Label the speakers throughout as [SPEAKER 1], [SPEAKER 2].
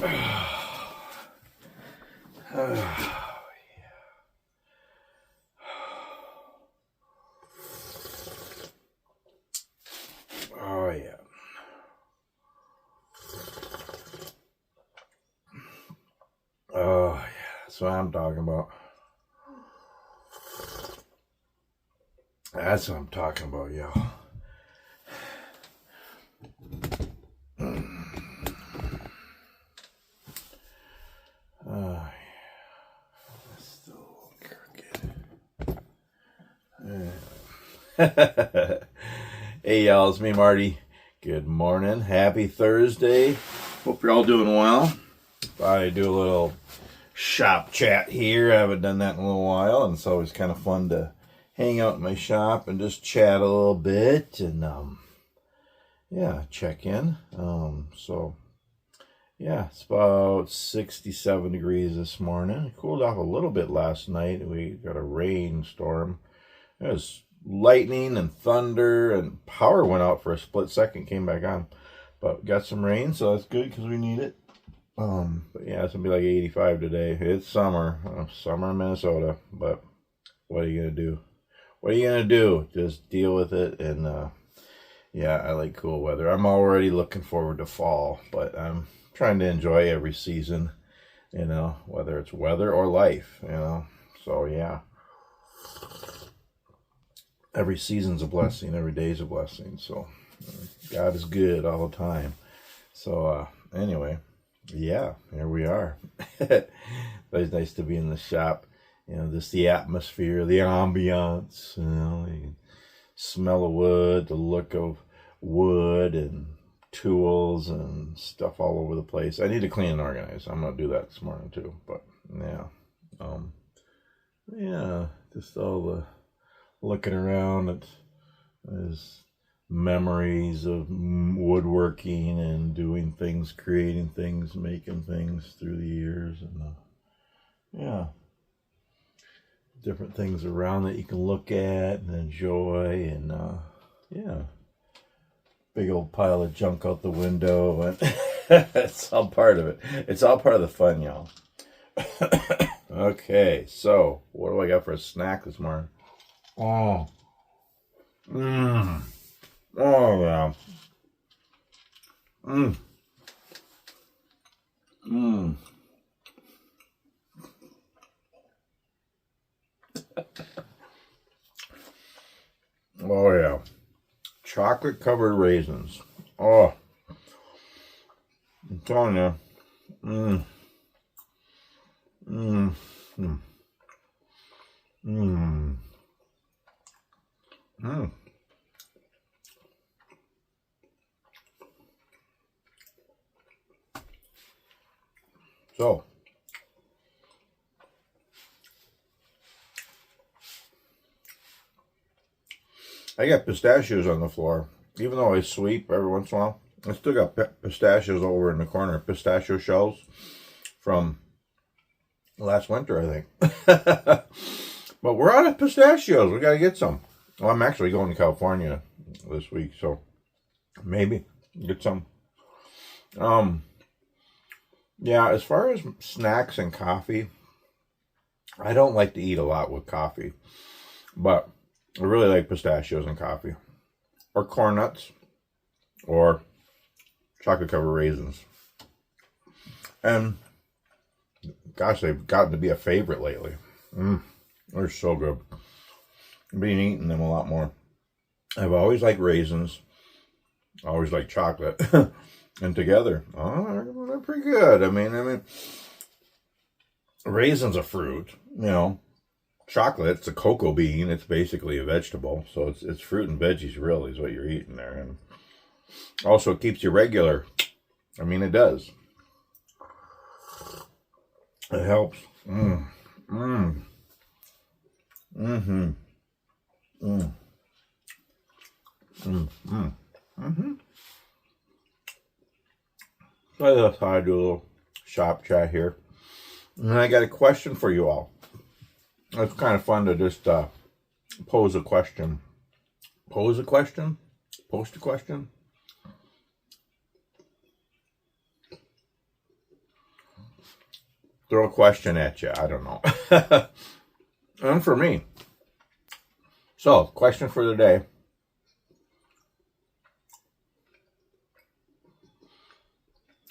[SPEAKER 1] Oh, yeah. Oh, yeah. That's what I'm talking about. That's what I'm talking about, yo. Oh, yeah. That's still crooked. Hey, y'all. It's me, Marty. Good morning. Happy Thursday. Hope you're all doing well. Thought I'd do a little shop chat here. I haven't done that in a little while, and it's always kind of fun to hang out in my shop and just chat a little bit and check in. It's about 67 degrees this morning. It cooled off a little bit last night. We got a rainstorm. It was lightning and thunder, and power went out for a split second, came back on. But got some rain, so that's good because we need it. But yeah, it's gonna be like 85 today. It's summer in Minnesota, but what are you gonna do? What are you gonna do? Just deal with it. And I like cool weather. I'm already looking forward to fall, but I'm trying to enjoy every season, whether it's weather or life, So yeah, every season's a blessing, every day's a blessing. So God is good all the time. So anyway. Yeah, here we are. It's nice to be in the shop. Just the atmosphere, the ambiance. You can smell of wood, the look of wood, and tools and stuff all over the place. I need to clean and organize. I'm gonna do that this morning too. But just all the looking around at is memories of woodworking and doing things, creating things, making things through the years, and different things around that you can look at and enjoy, and big old pile of junk out the window, and it's all part of it. It's all part of the fun, y'all. Okay, so what do I got for a snack this morning? Oh yeah. Oh yeah. Chocolate covered raisins. Oh, I'm telling you. So, I got pistachios on the floor. Even though I sweep every once in a while, I still got pistachios over in the corner. Pistachio shells from last winter, I think. But we're out of pistachios. We got to get some. Well, I'm actually going to California this week, so maybe get some. As far as snacks and coffee, I don't like to eat a lot with coffee, but I really like pistachios and coffee, or corn nuts, or chocolate covered raisins. And gosh, they've gotten to be a favorite lately. They're so good. I've been eating them a lot more. I've always liked raisins, always liked chocolate. And together, they're pretty good. I mean, raisin's a fruit, Chocolate, it's a cocoa bean. It's basically a vegetable, so it's fruit and veggies. Really, is what you're eating there, and also it keeps you regular. I mean, it does. It helps. So that's how I do a little shop chat here. And I got a question for you all. It's kind of fun to just pose a question. Pose a question? Post a question? throw a question at you. I don't know. And for me. So, question for the day.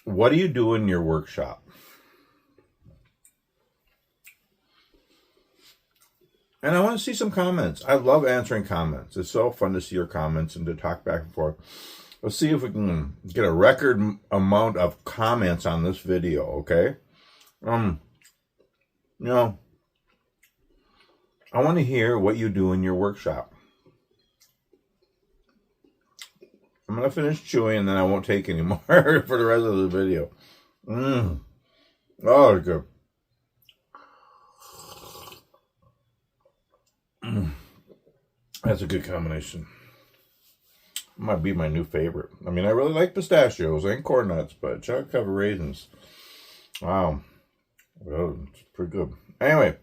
[SPEAKER 1] What do you do in your workshop? And I want to see some comments. I love answering comments. It's so fun to see your comments and to talk back and forth. Let's see if we can get a record amount of comments on this video, okay? You know, I want to hear what you do in your workshop. I'm going to finish chewing and then I won't take any more for the rest of the video. Oh, it's good. That's a good combination. Might be my new favorite. I mean, I really like pistachios and corn nuts, but chocolate covered raisins. Wow. Well, it's pretty good. Anyway.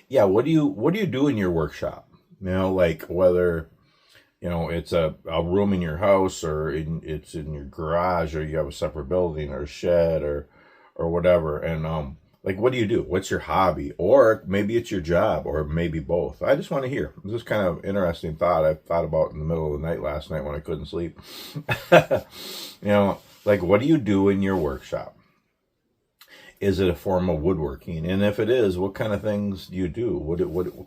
[SPEAKER 1] Yeah, what do you do in your workshop? You know, like whether, you know, it's a room in your house or it's in your garage or you have a separate building or a shed or whatever. And like, what do you do? What's your hobby? Or maybe it's your job or maybe both. I just want to hear. This is kind of interesting thought I thought about in the middle of the night last night when I couldn't sleep. You know, like, what do you do in your workshop? Is it a form of woodworking? And if it is, what kind of things do you do? What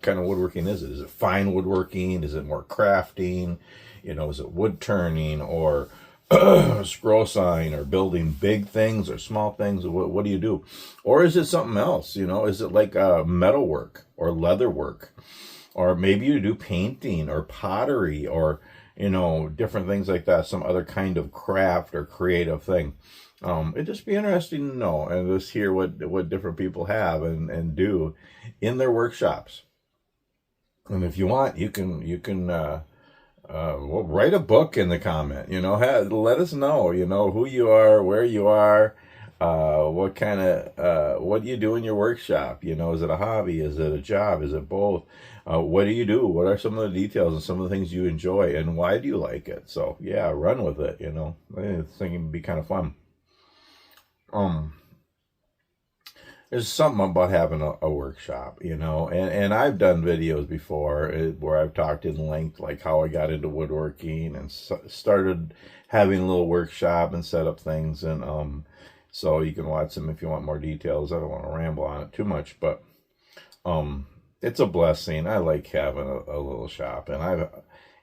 [SPEAKER 1] kind of woodworking is it? Is it fine woodworking? Is it more crafting? You know, is it wood turning or scroll sign or building big things or small things? What do you do? Or is it something else? You know, is it like metal work or leather work? Or maybe you do painting or pottery or, you know, different things like that. Some other kind of craft or creative thing. It'd just be interesting to know and just hear what different people have and do in their workshops. And if you want, you can well, write a book in the comment. You know, let us know. You know who you are, where you are, what kind of what do you do in your workshop? You know, is it a hobby? Is it a job? Is it both? What do you do? What are some of the details and some of the things you enjoy, and why do you like it? So yeah, run with it. You know, I think it'd be kind of fun. There's something about having a workshop, you know, and I've done videos before where I've talked in length, like how I got into woodworking and started having a little workshop and set up things. And, so you can watch them if you want more details. I don't want to ramble on it too much, but, it's a blessing. I like having a little shop, and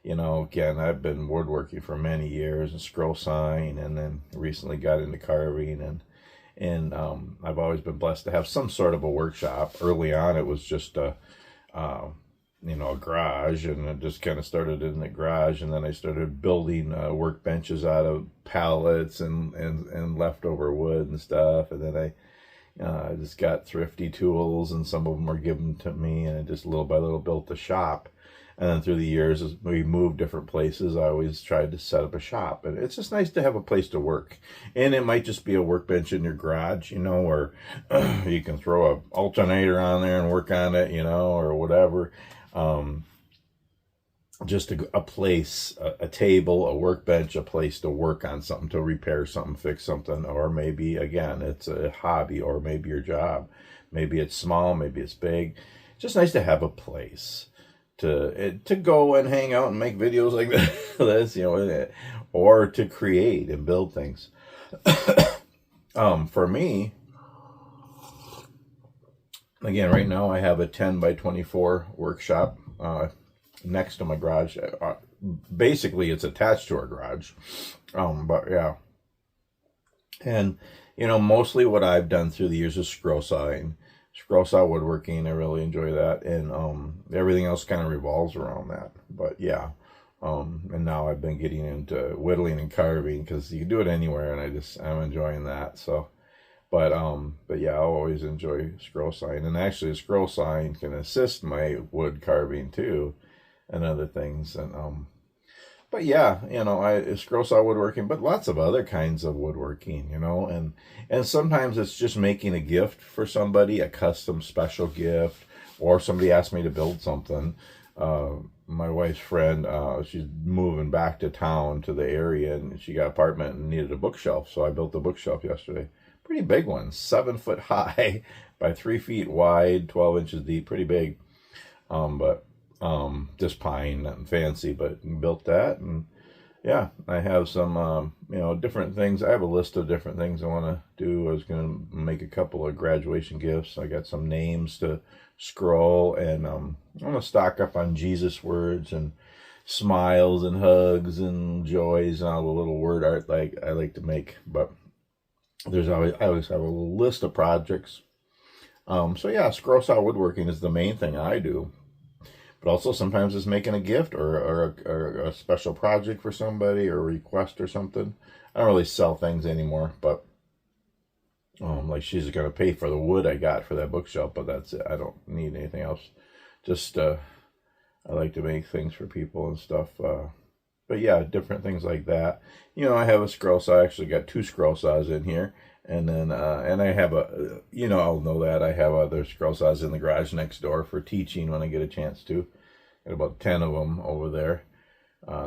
[SPEAKER 1] you know, again, I've been woodworking for many years and scroll sign, and then recently got into carving and I've always been blessed to have some sort of a workshop. Early on, it was just a garage, and it just kind of started in the garage, and then I started building workbenches out of pallets and leftover wood and stuff, and then I just got thrifty tools, and some of them were given to me, and I just little by little built the shop. And then through the years, as we moved different places, I always tried to set up a shop. And it's just nice to have a place to work. And it might just be a workbench in your garage, you know, or you can throw an alternator on there and work on it, you know, or whatever. Just a place, a table, a workbench, a place to work on something, to repair something, fix something. Or maybe, again, it's a hobby, or maybe your job. Maybe it's small, maybe it's big. It's just nice to have a place to go and hang out and make videos like this, you know, or to create and build things. For me, again, right now I have a 10 by 24 workshop next to my garage. Basically, it's attached to our garage. But yeah. And, you know, mostly what I've done through the years is scroll saw woodworking. I really enjoy that, and everything else kind of revolves around that. But yeah, and now I've been getting into whittling and carving because you can do it anywhere, and I'm enjoying that. So, but yeah, I'll always enjoy scroll sign, and actually, a scroll sign can assist my wood carving too, and other things, and But yeah, you know, I scroll saw woodworking, but lots of other kinds of woodworking, you know, and sometimes it's just making a gift for somebody, a custom special gift, or somebody asked me to build something. My wife's friend, she's moving back to town to the area, and she got an apartment and needed a bookshelf, so I built the bookshelf yesterday. pretty big ones, 7 foot high by 3 feet wide, 12 inches deep, pretty big. But just pine, nothing fancy, but built that. And yeah, I have some, different things. I have a list of different things I want to do. I was going to make a couple of graduation gifts. I got some names to scroll, and I want to stock up on Jesus words and smiles and hugs and joys and all the little word art like I like to make. But I always have a little list of projects. So yeah, scroll saw woodworking is the main thing I do. But also sometimes it's making a gift or a special project for somebody or a request or something. I don't really sell things anymore, but like she's going to pay for the wood I got for that bookshelf, but that's it. I don't need anything else. Just I like to make things for people and stuff. But yeah, different things like that. I have a scroll saw. I actually got 2 scroll saws in here. And then, and I have I'll know that I have other scroll saws in the garage next door for teaching when I get a chance to. Got about 10 of them over there.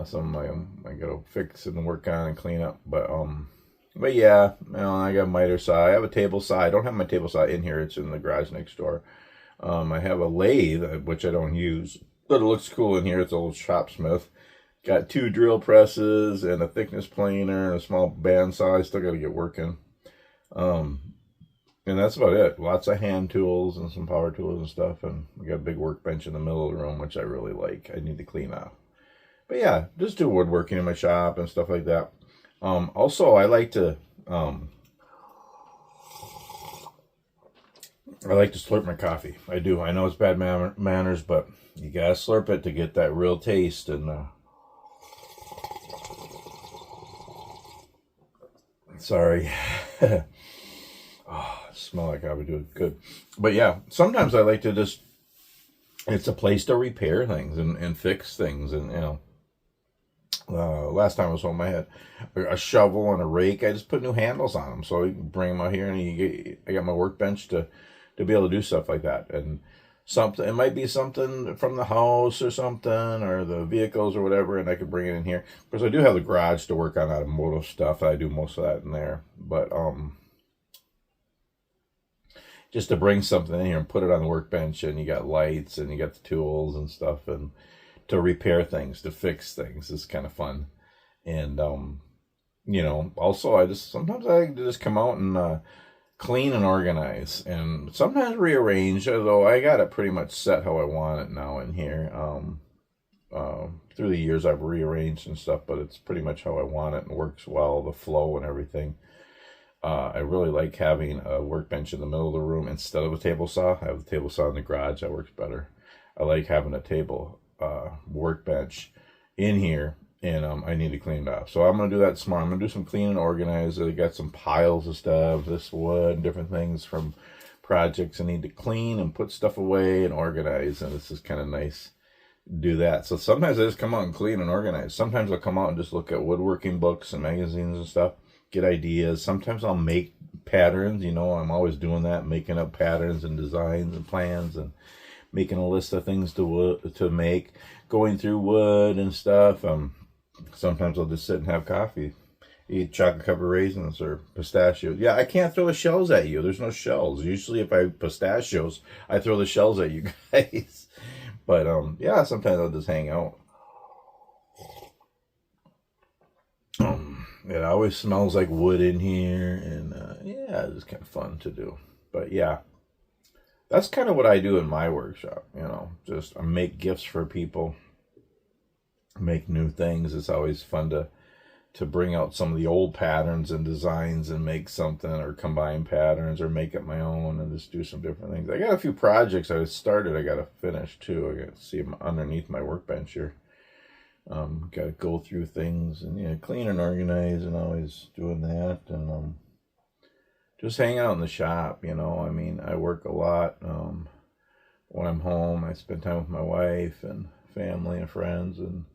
[SPEAKER 1] Some I got to fix and work on and clean up. But yeah, I got a miter saw. I have a table saw. I don't have my table saw in here. It's in the garage next door. I have a lathe, which I don't use, but it looks cool in here. It's a little shopsmith. Got 2 drill presses and a thickness planer and a small bandsaw. I still got to get working. And that's about it. Lots of hand tools and some power tools and stuff. And we got a big workbench in the middle of the room, which I really like. I need to clean up. But yeah, just do woodworking in my shop and stuff like that. Also, I like to slurp my coffee. I do. I know it's bad manners, but you gotta slurp it to get that real taste. And sorry. Oh, smell like coffee do it good. But yeah, sometimes I like to just, it's a place to repair things and fix things. And, last time I was home, I had a shovel and a rake. I just put new handles on them. So you can bring them out here, and I got my workbench to be able to do stuff like that. And it might be something from the house or something, or the vehicles or whatever, and I could bring it in here. Because I do have the garage to work on automotive stuff. I do most of that in there. But, just to bring something in here and put it on the workbench, and you got lights and you got the tools and stuff, and to repair things, to fix things is kind of fun. And also sometimes I like to just come out and clean and organize, and sometimes rearrange, although I got it pretty much set how I want it now in here. Through the years I've rearranged and stuff, but it's pretty much how I want it and works well, the flow and everything. I really like having a workbench in the middle of the room instead of a table saw. I have a table saw in the garage. That works better. I like having a workbench in here, and I need to clean it up. So I'm going to do that tomorrow. I'm going to do some clean and organize. I got some piles of stuff, this wood, different things from projects I need to clean and put stuff away and organize, and this is kind of nice to do that. So sometimes I just come out and clean and organize. Sometimes I'll come out and just look at woodworking books and magazines and stuff, get ideas. Sometimes I'll make patterns. I'm always doing that, making up patterns and designs and plans and making a list of things to make, going through wood and stuff. Sometimes I'll just sit and have coffee, eat chocolate covered raisins or pistachios. Yeah, I can't throw the shells at you. There's no shells. Usually if I have pistachios, I throw the shells at you guys. But yeah, sometimes I'll just hang out. It always smells like wood in here, and yeah, it's kind of fun to do. But yeah, that's kind of what I do in my workshop. Just I make gifts for people, make new things. It's always fun to bring out some of the old patterns and designs and make something, or combine patterns, or make up my own and just do some different things. I got a few projects I started. I got to finish too. I got to see them underneath my workbench here. Got to go through things and clean and organize, and always doing that, and just hang out in the shop. I work a lot. When I'm home, I spend time with my wife and family and friends, and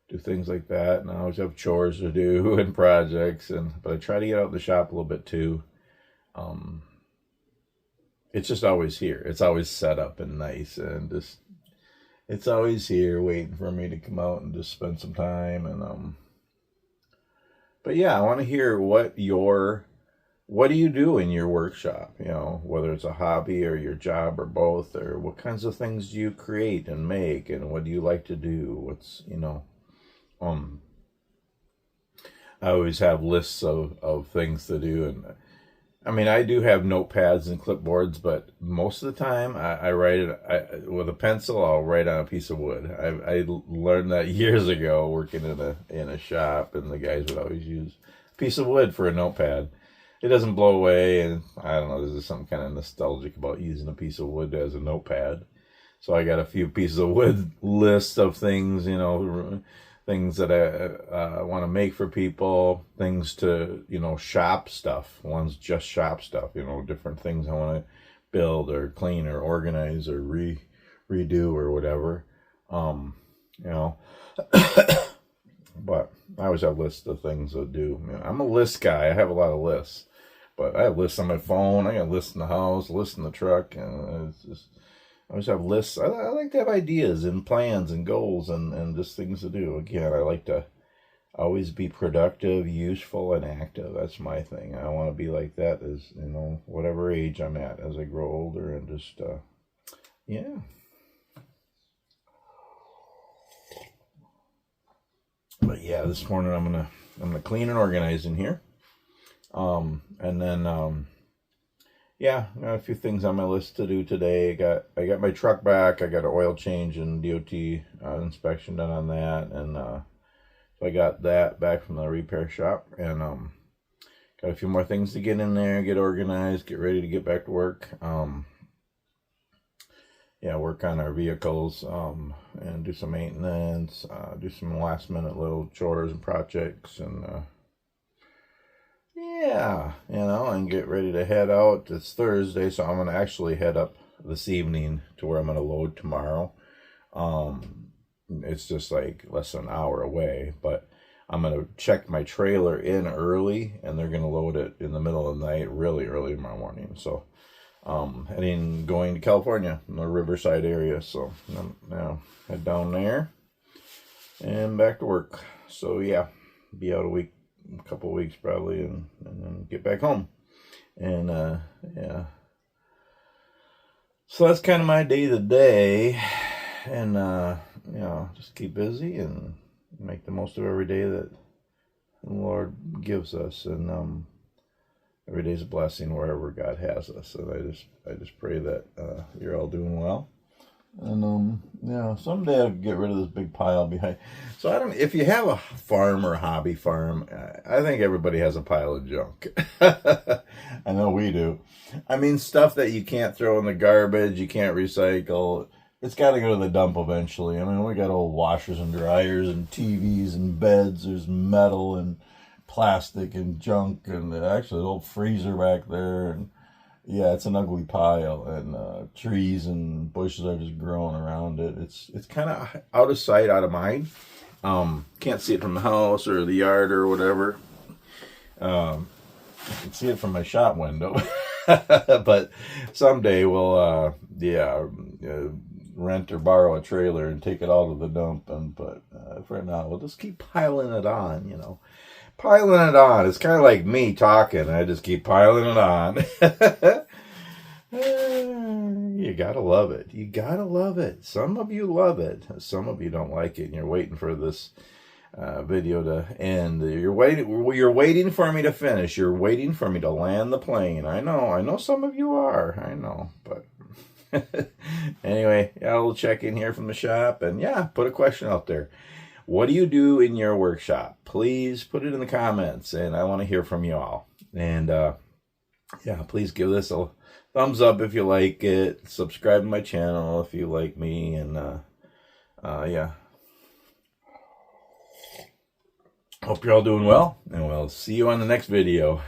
[SPEAKER 1] do things like that. And I always have chores to do and projects, but I try to get out in the shop a little bit too. It's just always here. It's always set up and nice, and just. It's always here waiting for me to come out and just spend some time. And but yeah, I want to hear what your what do you do in your workshop? You know, whether it's a hobby or your job or both, or what kinds of things do you create and make, and what do you like to do? What's, you know, I always have lists of things to do. And I mean, I do have notepads and clipboards, but most of the time I write it with a pencil. I'll write on a piece of wood. I learned that years ago working in a shop, and the guys would always use a piece of wood for a notepad. It doesn't blow away, and I don't know, there's just something kind of nostalgic about using a piece of wood as a notepad. So I got a few pieces of wood lists of things, you know, things that I want to make for people, things to, you know, shop stuff. One's just shop stuff, you know, different things I want to build or clean or organize or redo or whatever, you know. But I always have lists of things to do. You know, I'm a list guy. I have a lot of lists. But I have lists on my phone. I got lists in the house, lists in the truck. And it's just, I always have lists. I like to have ideas and plans and goals and just things to do. Again, I like to always be productive, useful, and active. That's my thing. I want to be like that as, you know, whatever age I'm at as I grow older, and just, yeah. But yeah, this morning I'm gonna clean and organize in here. And then, yeah, I got a few things on my list to do today. I got my truck back. I got an oil change and DOT inspection done on that, and so I got that back from the repair shop, and got a few more things to get in there, get organized, get ready to get back to work. Yeah, work on our vehicles, and do some maintenance, do some last minute little chores and projects, and yeah, you know, and get ready to head out. It's Thursday, so I'm going to actually head up this evening to where I'm going to load tomorrow. It's just like less than an hour away, but I'm going to check my trailer in early, and they're going to load it in the middle of the night, really early tomorrow morning. So, going to California in the Riverside area. So now head down there and back to work. So yeah, be out a couple of weeks probably, and then get back home. And yeah, so that's kind of my day to day, and you know, just keep busy and make the most of every day that the Lord gives us. And every day's a blessing wherever God has us. And I just pray that you're all doing well. And yeah, someday I'll get rid of this big pile behind. So if you have a farm or a hobby farm, I think everybody has a pile of junk. I know we do. I mean, stuff that you can't throw in the garbage, you can't recycle. It's got to go to the dump eventually. I mean, we got old washers and dryers and TVs and beds. There's metal and plastic and junk, and actually an old freezer back there, and yeah, it's an ugly pile, and trees and bushes are just growing around it. It's kind of out of sight, out of mind. Can't see it from the house or the yard or whatever. I can see it from my shop window. But someday we'll rent or borrow a trailer and take it all to the dump. But for now, we'll just keep piling it on, you know. Piling it on. It's kind of like me talking. I just keep piling it on. You gotta love it. You gotta love it. Some of you love it. Some of you don't like it, and you're waiting for this video to end. You're waiting for me to finish. You're waiting for me to land the plane. I know some of you are. I know, but anyway, I'll check in here from the shop, and yeah, put a question out there. What do you do in your workshop? Please put it in the comments, and I want to hear from you all. And yeah, please give this a thumbs up if you like it. Subscribe to my channel if you like me. And yeah. Hope you're all doing well, and we'll see you on the next video.